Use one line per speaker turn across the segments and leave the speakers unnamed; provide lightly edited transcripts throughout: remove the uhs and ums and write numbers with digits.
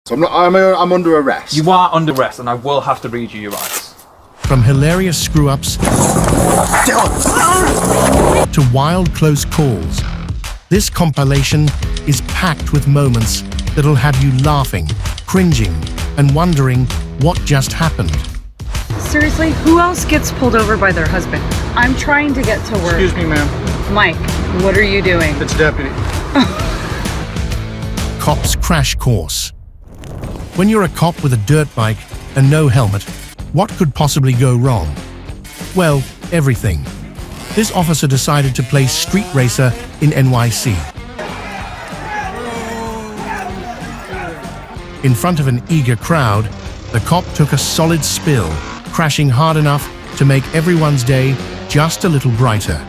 So I'm under arrest.
You are under arrest, and I will have to read you your rights.
From hilarious screw-ups to wild close calls, this compilation is packed with moments that'll have you laughing, cringing, and wondering what just happened.
Seriously, who else gets pulled over by their husband? I'm trying to get to work.
Excuse me, ma'am.
Mike, what are you doing?
It's deputy.
Cop's crash course. When you're a cop with a dirt bike and no helmet, what could possibly go wrong? Well, everything. This officer decided to play street racer in NYC. In front of an eager crowd, the cop took a solid spill, crashing hard enough to make everyone's day just a little brighter.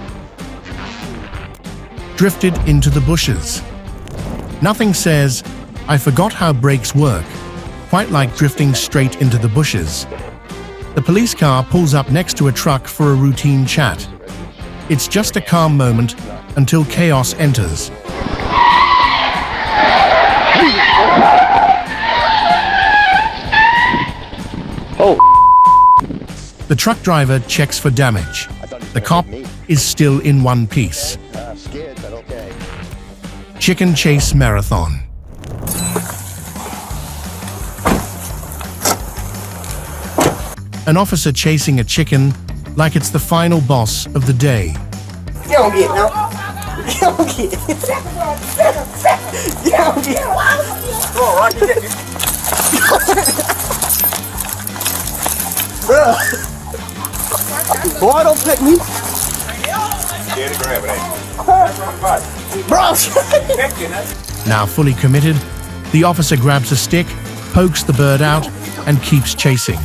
Drifted into the bushes. Nothing says, "I forgot how brakes work," quite like drifting straight into the bushes. The police car pulls up next to a truck for a routine chat. It's just a calm moment until chaos enters.
Oh.
The truck driver checks for damage. The cop is still in one piece.
Scared, but okay.
Chicken chase marathon. An officer chasing a chicken like it's the final boss of the day.
You don't get no. You don't get. You don't get. Oh, right, you get it. Bruh. Boy, don't pick me.
Scared to grab it,
Bro.
Now fully committed, the officer grabs a stick, pokes the bird out, and keeps chasing.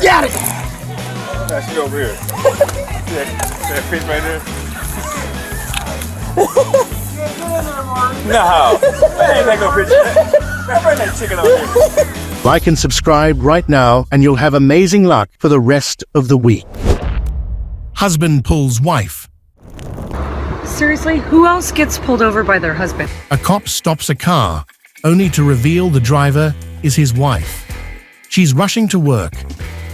Got it.
That's you over here. That fish right there. No. That ain't like no picture. Man, bring that chicken over here.
Like and subscribe right now, and you'll have amazing luck for the rest of the week. Husband pulls wife.
Seriously, who else gets pulled over by their husband?
A cop stops a car, only to reveal the driver is his wife. She's rushing to work,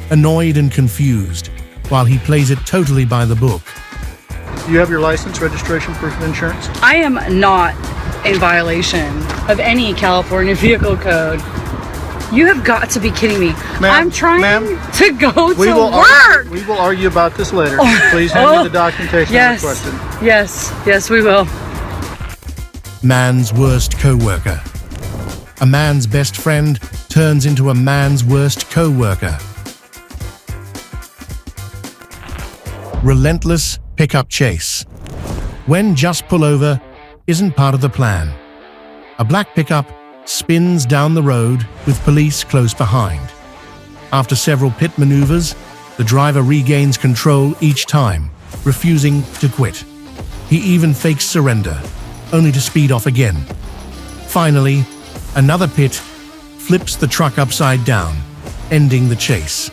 annoyed and confused, while he plays it totally by the book.
Do you have your license, registration, proof of insurance?
I am not in violation of any California vehicle code. You have got to be kidding me. I'm trying to go to work.
We will argue about this later. Please hand me the documentation
yes,
requested.
Yes, we will.
Man's worst co-worker. A man's best friend turns into a man's worst co-worker. Relentless pickup chase. When just pull over isn't part of the plan. A black pickup spins down the road with police close behind. After several pit maneuvers, the driver regains control each time, refusing to quit. He even fakes surrender, only to speed off again. Finally, another pit flips the truck upside down, ending the chase.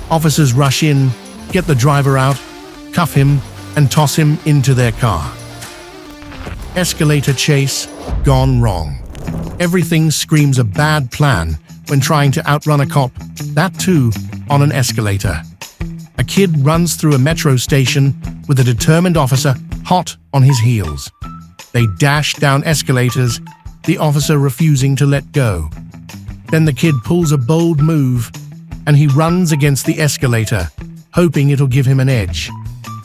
Officers rush in, get the driver out, cuff him, and toss him into their car. Escalator chase gone wrong. Everything screams a bad plan when trying to outrun a cop, that too on an escalator. A kid runs through a metro station with a determined officer hot on his heels. They dash down escalators, the officer refusing to let go. Then the kid pulls a bold move and he runs against the escalator, hoping it'll give him an edge.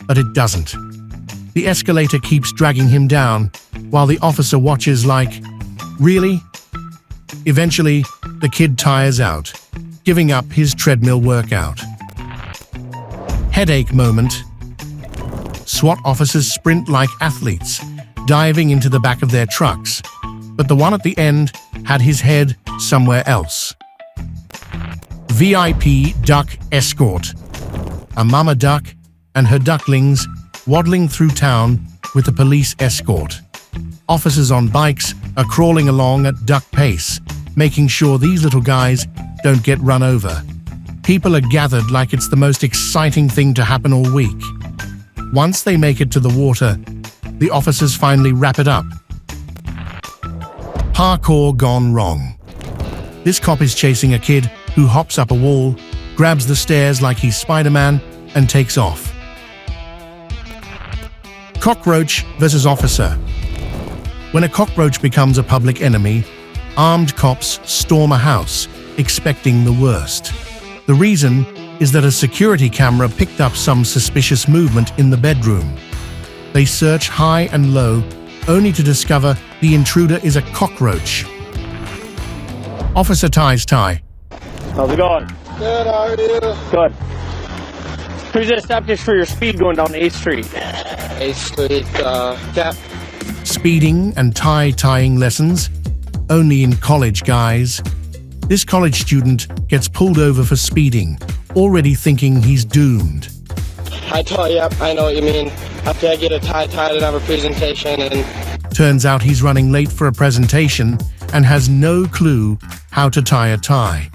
But it doesn't. The escalator keeps dragging him down while the officer watches like, really? Eventually, the kid tires out, giving up his treadmill workout. Headache moment. SWAT officers sprint like athletes, diving into the back of their trucks, but the one at the end had his head somewhere else. VIP duck escort. A mama duck and her ducklings waddling through town with a police escort. Officers on bikes are crawling along at duck pace, making sure these little guys don't get run over. People are gathered like it's the most exciting thing to happen all week. Once they make it to the water, The officers finally wrap it up. Parkour gone wrong. This cop is chasing a kid who hops up a wall, grabs the stairs like he's Spider-Man, and takes off. Cockroach versus officer. When a cockroach becomes a public enemy, armed cops storm a house, expecting the worst. The reason is that a security camera picked up some suspicious movement in the bedroom. They search high and low, only to discover the intruder is a cockroach. Officer ties tie.
How's it going?
Good, how are you?
Good. Who's just stopped just for your speed going down 8th Street?
8th Street, Cap.
Speeding and tie-tying lessons? Only in college, guys. This college student gets pulled over for speeding, already thinking he's doomed.
Yep, I know what you mean. After I get a tie tied and have a presentation and...
Turns out he's running late for a presentation and has no clue how to tie a tie.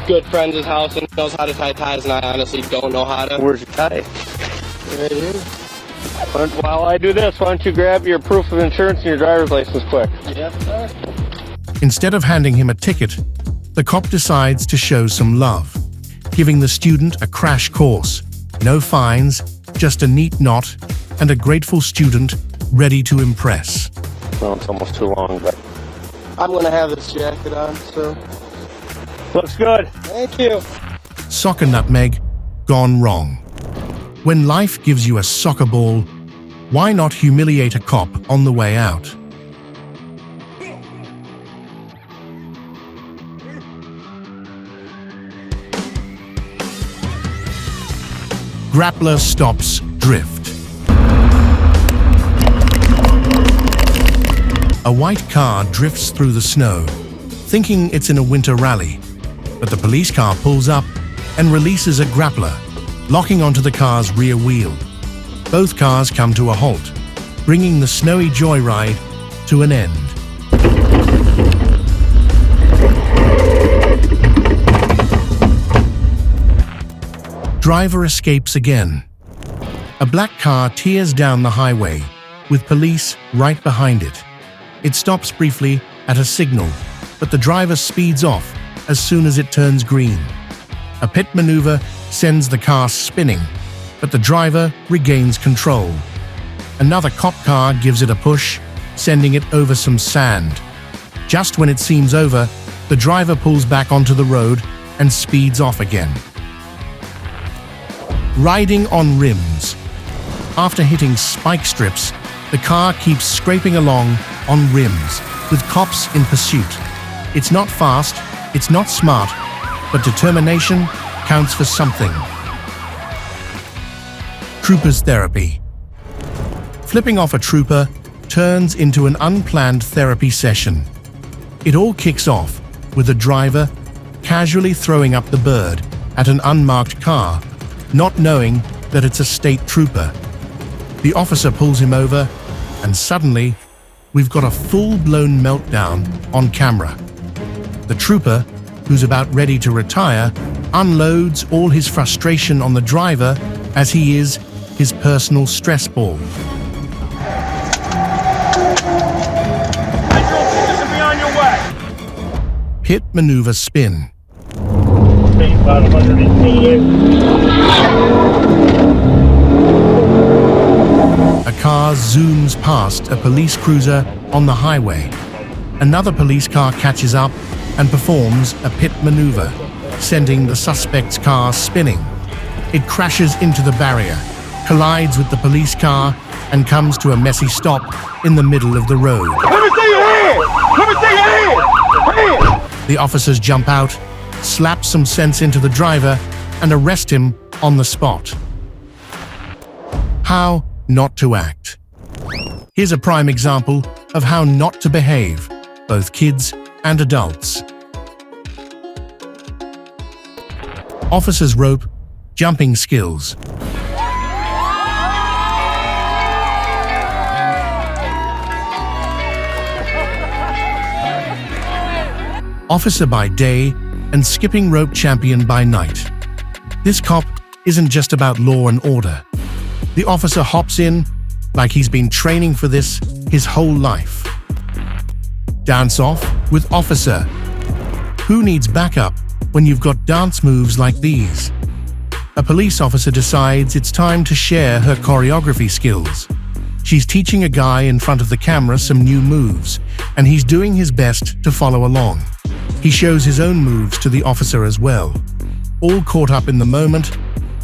Good friend's house and knows how to tie ties, and I honestly don't know how to.
Where's your tie?
Right here.
While I do this, why don't you grab your proof of insurance and your driver's license quick?
Yes, sir.
Instead of handing him a ticket, the cop decides to show some love, giving the student a crash course. No fines, just a neat knot, and a grateful student ready to impress.
Well, it's almost too long, but...
I'm gonna have this jacket on, so...
Looks good.
Thank you.
Soccer nutmeg gone wrong. When life gives you a soccer ball, why not humiliate a cop on the way out? Grappler stops drift. A white car drifts through the snow, thinking it's in a winter rally, but the police car pulls up and releases a grappler, locking onto the car's rear wheel. Both cars come to a halt, bringing the snowy joyride to an end. Driver escapes again. A black car tears down the highway, with police right behind it. It stops briefly at a signal, but the driver speeds off as soon as it turns green. A pit maneuver sends the car spinning, but the driver regains control. Another cop car gives it a push, sending it over some sand. Just when it seems over, the driver pulls back onto the road and speeds off again. Riding on rims. After hitting spike strips, the car keeps scraping along on rims, with cops in pursuit. It's not fast, it's not smart, but determination counts for something. Trooper's therapy. Flipping off a trooper turns into an unplanned therapy session. It all kicks off with the driver casually throwing up the bird at an unmarked car, not knowing that it's a state trooper. The officer pulls him over, and suddenly, we've got a full-blown meltdown on camera. The trooper, who's about ready to retire, unloads all his frustration on the driver as he is his personal stress ball.
Be on your way.
Pit maneuver spin.
About 100
A car zooms past a police cruiser on the highway. Another police car catches up and performs a pit maneuver, sending the suspect's car spinning. It crashes into the barrier, collides with the police car, and comes to a messy stop in the middle of the road.
Let me see your hand! Let me see your hand!
The officers jump out, slap some sense into the driver, and arrest him on the spot. How not to act. Here's a prime example of how not to behave, both kids and adults. Officer's rope, jumping skills. Officer by day and skipping rope champion by night. This cop isn't just about law and order. The officer hops in, like he's been training for this his whole life. Dance off with officer. Who needs backup when you've got dance moves like these? A police officer decides it's time to share her choreography skills. She's teaching a guy in front of the camera some new moves, and he's doing his best to follow along. He shows his own moves to the officer as well. All caught up in the moment,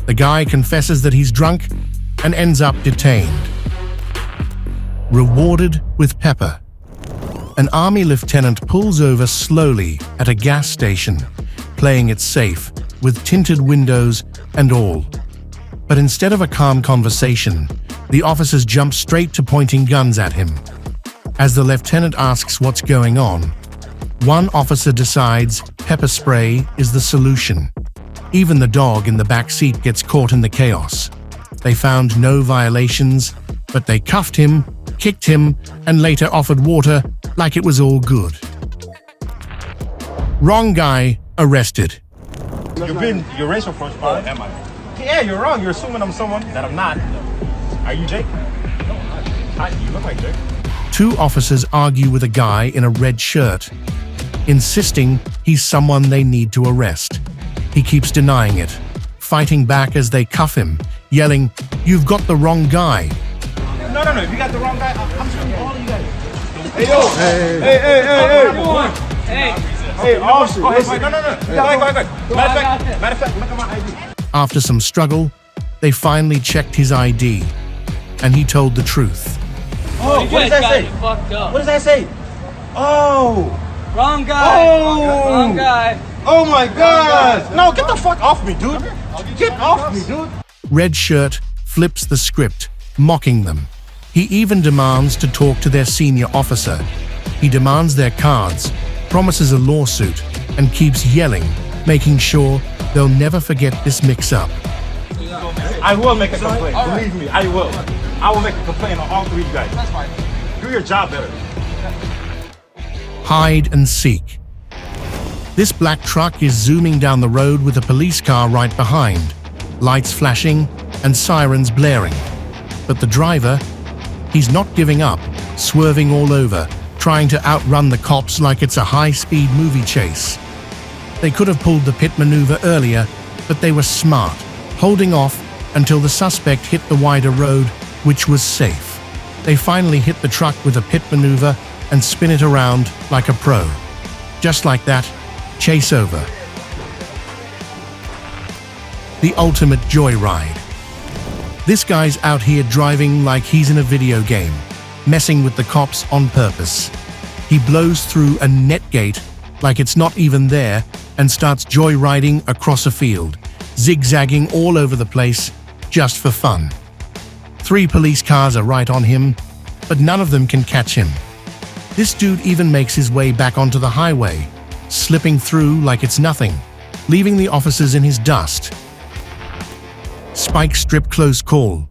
the guy confesses that he's drunk and ends up detained. Rewarded with pepper. An army lieutenant pulls over slowly at a gas station, playing it safe, with tinted windows and all. But instead of a calm conversation, the officers jump straight to pointing guns at him. As the lieutenant asks what's going on, one officer decides pepper spray is the solution. Even the dog in the back seat gets caught in the chaos. They found no violations, but they cuffed him, kicked him, and later offered water like it was all good. Wrong guy arrested.
You're racial profiling. Am I? Yeah, you're wrong. You're assuming I'm someone that I'm not. Are you Jake? No, I'm not. Hi, you look like Jake.
Two officers argue with a guy in a red shirt, insisting he's someone they need to arrest. He keeps denying it, fighting back as they cuff him, yelling, "You've got the wrong guy."
No. If you got the wrong guy, I'm shooting all of you guys. Hey, yo. Hey, officer. No. Go. Matter of fact, look at my ID.
After some struggle, they finally checked his ID, and he told the truth.
Oh, what does that say? What does that say? Oh.
Wrong guy.
Oh.
Wrong guy.
Oh my God. No, get the fuck off me, dude. Get off me, dude.
Red shirt flips the script, mocking them. He even demands to talk to their senior officer. He demands their cards, promises a lawsuit, and keeps yelling, making sure they'll never forget this mix-up.
I will make a complaint. Believe me, I will. I will make a complaint on all three of you guys. That's fine. Do your job better.
Hide and seek. This black truck is zooming down the road with a police car right behind, lights flashing and sirens blaring. But the driver, he's not giving up, swerving all over, trying to outrun the cops like it's a high-speed movie chase. They could have pulled the pit maneuver earlier, but they were smart, holding off until the suspect hit the wider road, which was safe. They finally hit the truck with a pit maneuver and spin it around like a pro. Just like that, chase over. The ultimate joyride. This guy's out here driving like he's in a video game, messing with the cops on purpose. He blows through a net gate like it's not even there and starts joyriding across a field, zigzagging all over the place just for fun. 3 police cars are right on him, but none of them can catch him. This dude even makes his way back onto the highway, slipping through like it's nothing, leaving the officers in his dust. Spike strip close call.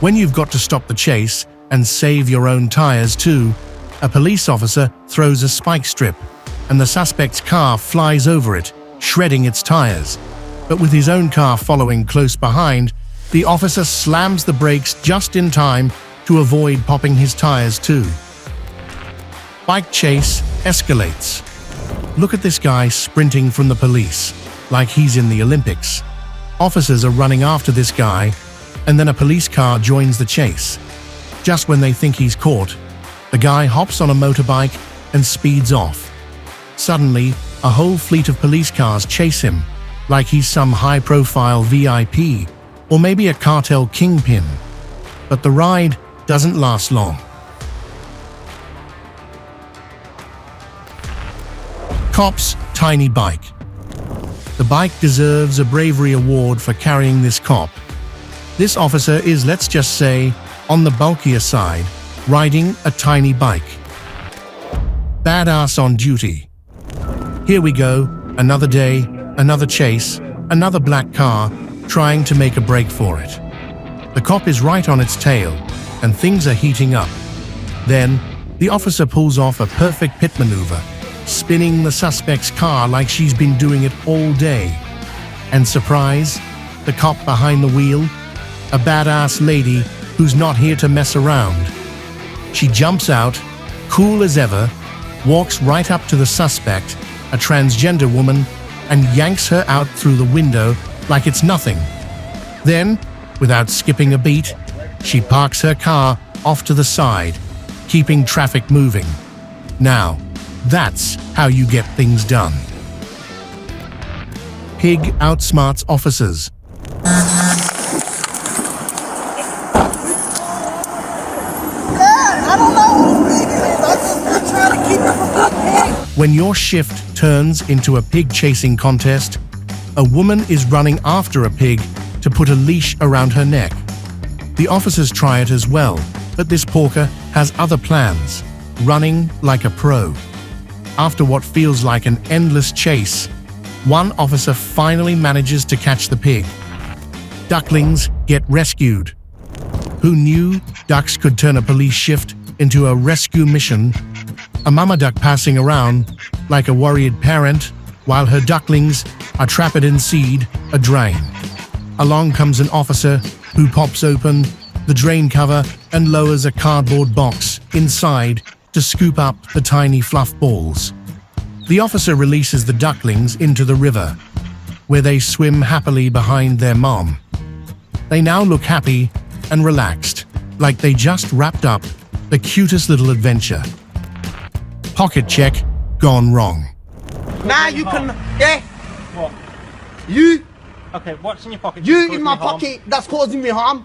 When you've got to stop the chase and save your own tires too, a police officer throws a spike strip, and the suspect's car flies over it, shredding its tires. But with his own car following close behind, the officer slams the brakes just in time to avoid popping his tires too. Bike chase escalates. Look at this guy sprinting from the police, like he's in the Olympics. Officers are running after this guy, and then a police car joins the chase. Just when they think he's caught, the guy hops on a motorbike and speeds off. Suddenly, a whole fleet of police cars chase him, like he's some high-profile VIP, or maybe a cartel kingpin. But the ride doesn't last long. Cop's tiny bike. The bike deserves a bravery award for carrying this cop. This officer is, let's just say, on the bulkier side, riding a tiny bike. Badass on duty. Here we go, another day, another chase, another black car, trying to make a break for it. The cop is right on its tail, and things are heating up. Then, the officer pulls off a perfect pit maneuver, spinning the suspect's car like she's been doing it all day. And surprise, the cop behind the wheel, a badass lady who's not here to mess around. She jumps out, cool as ever, walks right up to the suspect, a transgender woman, and yanks her out through the window like it's nothing. Then, without skipping a beat, she parks her car off to the side, keeping traffic moving. Now, that's how you get things done. Pig outsmarts officers. When your shift turns into a pig chasing contest, a woman is running after a pig to put a leash around her neck. The officers try it as well, but this porker has other plans, running like a pro. After what feels like an endless chase, one officer finally manages to catch the pig. Ducklings get rescued. Who knew ducks could turn a police shift into a rescue mission? A mama duck passing around like a worried parent while her ducklings are trapped in seed, a drain. Along comes an officer who pops open the drain cover and lowers a cardboard box inside to scoop up the tiny fluff balls. The officer releases the ducklings into the river, where they swim happily behind their mom. They now look happy and relaxed, like they just wrapped up the cutest little adventure. Pocket check gone wrong.
Now you can, yeah.
What?
You
Okay, what's in your pocket?
in my pocket, that's causing me harm.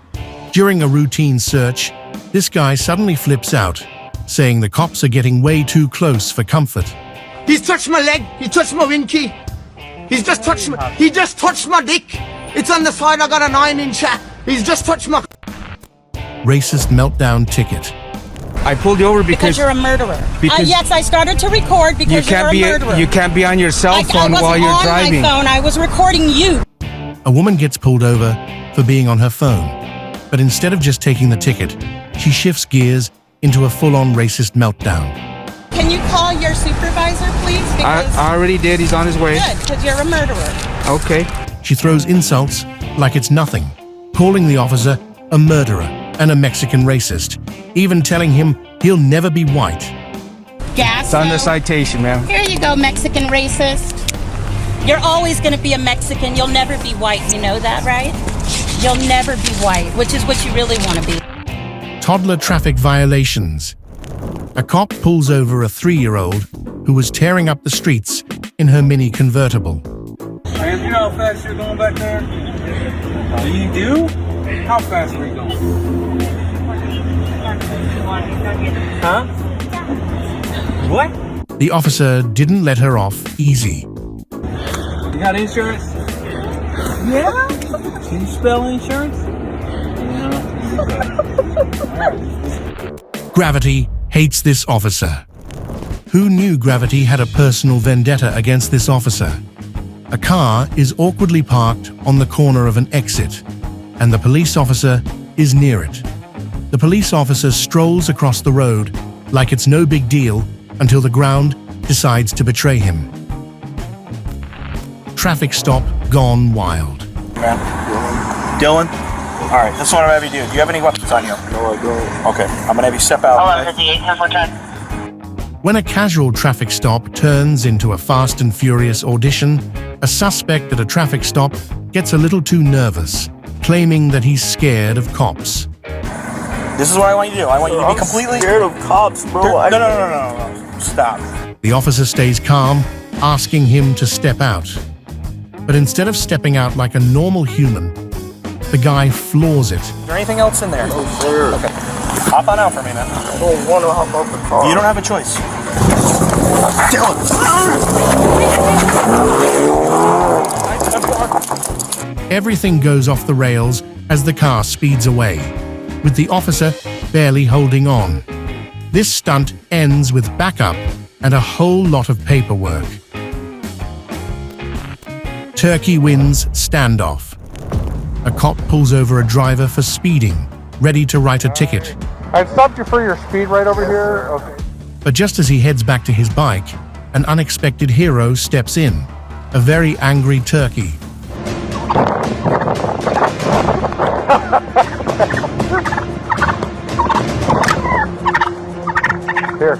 During a routine search, this guy suddenly flips out, saying the cops are getting way too close for comfort.
He's touched my leg, he touched my winky. He just touched my dick. It's on the side, I got a 9-inch. He's just touched my...
Racist meltdown ticket.
I pulled you over because
you're a murderer.
Because
yes, I started to record because you're a murderer.
You can't be on your cell phone while you're driving.
I wasn't on my phone. I was recording you.
A woman gets pulled over for being on her phone, but instead of just taking the ticket, she shifts gears into a full-on racist meltdown.
Can you call your supervisor, please? Because
I already did. He's on his way.
good, because you're a murderer.
Okay.
She throws insults like it's nothing, calling the officer a murderer and a Mexican racist, even telling him he'll never be white.
Gas.
It's on the citation, ma'am.
Here you go, Mexican racist. You're always going to be a Mexican. You'll never be white. You know that, right? You'll never be white, which is what you really want to be.
Toddler traffic violations. A cop pulls over a 3-year-old who was tearing up the streets in her mini convertible.
Man, you know how fast you're going back there? You do? How fast are you going? Huh? What?
The officer didn't let her off easy.
You got insurance? Yeah? Can you spell insurance?
Gravity hates this officer. Who knew Gravity had a personal vendetta against this officer? A car is awkwardly parked on the corner of an exit, and the police officer is near it. The police officer strolls across the road like it's no big deal until the ground decides to betray him. Traffic stop gone wild.
Dylan? Alright, this is what I'm going to have you do. Do you have any weapons on you? No, I don't. Okay, I'm going to have you step out.
When a casual traffic stop turns into a Fast and Furious audition, a suspect at a traffic stop gets a little too nervous, claiming that he's scared of cops.
This is what I want you to do. I want you to be completely...
scared of cops, bro.
No. Stop.
The officer stays calm, asking him to step out. But instead of stepping out like a normal human, the guy floors it.
Is there anything else in there?
No, sir.
Okay. Hop on out for me, man.
I don't want to hop off the car.
You don't have a choice.
Dylan! Everything goes off the rails as the car speeds away, with the officer barely holding on. This stunt ends with backup and a whole lot of paperwork. Turkey wins standoff. A cop pulls over a driver for speeding, ready to write a ticket.
I stopped you for your speed right over here. Okay.
But just as he heads back to his bike, an unexpected hero steps in, a very angry turkey.
Here.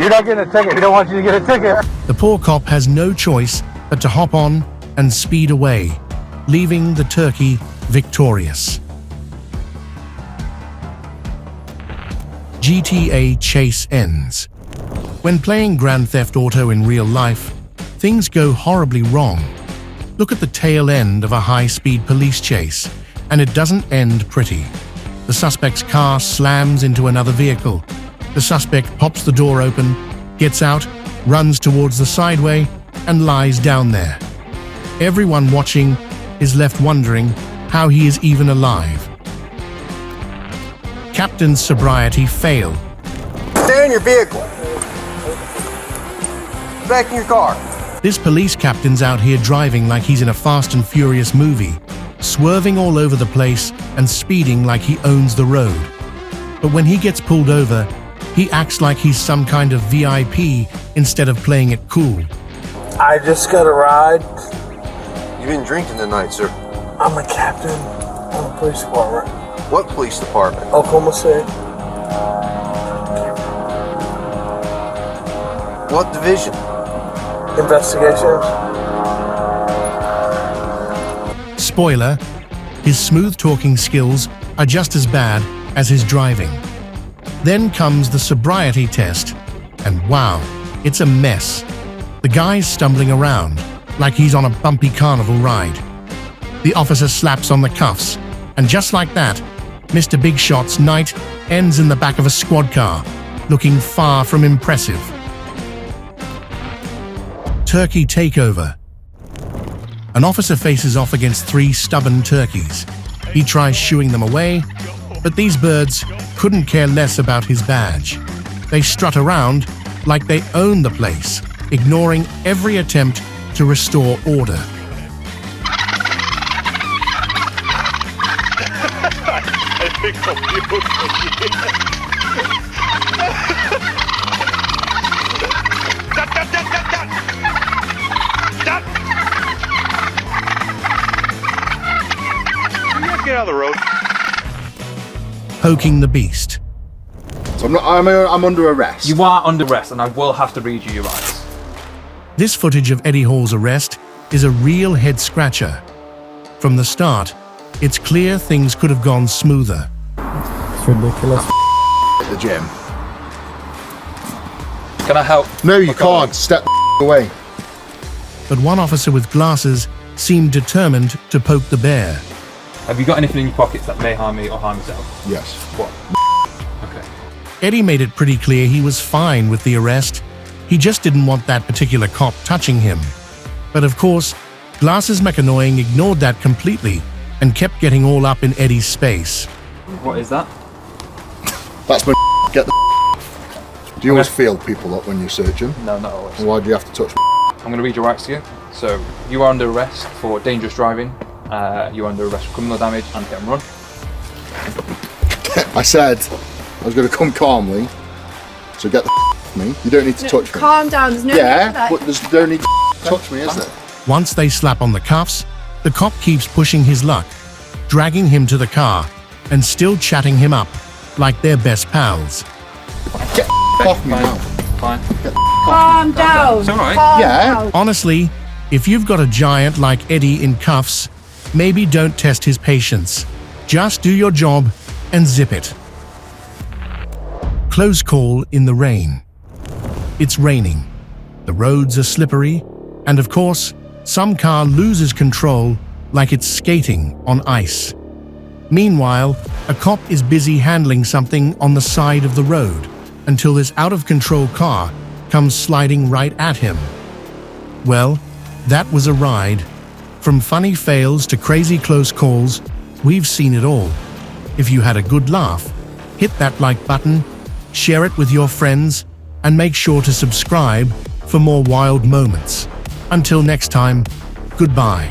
You're not getting a ticket. We don't want you to get a ticket.
The poor cop has no choice but to hop on and speed away, leaving the turkey victorious. GTA chase ends. When playing Grand Theft Auto in real life, things go horribly wrong. Look at the tail end of a high-speed police chase, and it doesn't end pretty. The suspect's car slams into another vehicle. The suspect pops the door open, gets out, runs towards the sideway, and lies down there. Everyone watching is left wondering how he is even alive. Captain's sobriety failed.
Stay in your vehicle. Back in your car.
This police captain's out here driving like he's in a Fast and Furious movie, swerving all over the place and speeding like he owns the road. But when he gets pulled over, he acts like he's some kind of VIP instead of playing it cool.
I just got a ride.
You've been drinking tonight, sir.
I'm a captain on the police department.
What police department?
Oklahoma City.
What division?
Investigations.
Spoiler, his smooth-talking skills are just as bad as his driving. Then comes the sobriety test, and wow, it's a mess. The guy's stumbling around like he's on a bumpy carnival ride. The officer slaps on the cuffs, and just like that, Mr. Big Shot's night ends in the back of a squad car, looking far from impressive. Turkey takeover. An officer faces off against 3 stubborn turkeys. He tries shooing them away, but these birds couldn't care less about his badge. They strut around like they own the place, ignoring every attempt to restore order.
I think I'm Get out of the road.
Poking the beast.
So I'm under arrest.
You are under arrest, and I will have to read you your rights.
This footage of Eddie Hall's arrest is a real head-scratcher. From the start, it's clear things could have gone smoother.
It's ridiculous.
At the gym.
Can I help?
No, you can't. Step away.
But one officer with glasses seemed determined to poke the bear.
Have you got anything in your pockets that may harm me or harm yourself?
Yes.
What? Okay.
Eddie made it pretty clear he was fine with the arrest. He just didn't want that particular cop touching him. But of course, Glasses McAnnoying ignored that completely and kept getting all up in Eddie's space.
What is that?
That's my get the Do you always feel people up when you're searching?
No, not always.
Why do you have to touch
I'm going to read your rights to you. So, you are under arrest for dangerous driving. You are under arrest for criminal damage and hit and run.
I said I was going to come calmly, so get the me. You don't need to touch me.
Calm down, there's no need for that.
But there's no need to touch me, is there?
Once they slap on the cuffs, the cop keeps pushing his luck, dragging him to the car, and still chatting him up like they're best pals.
Get off me now.
Fine.
Calm down.
It's alright.
Yeah.
Honestly, if you've got a giant like Eddie in cuffs, maybe don't test his patience. Just do your job and zip it. Close call in the rain. It's raining. The roads are slippery, and of course, some car loses control like it's skating on ice. Meanwhile, a cop is busy handling something on the side of the road until this out-of-control car comes sliding right at him. Well, that was a ride. From funny fails to crazy close calls, we've seen it all. If you had a good laugh, hit that like button, share it with your friends, and make sure to subscribe for more wild moments. Until next time, goodbye.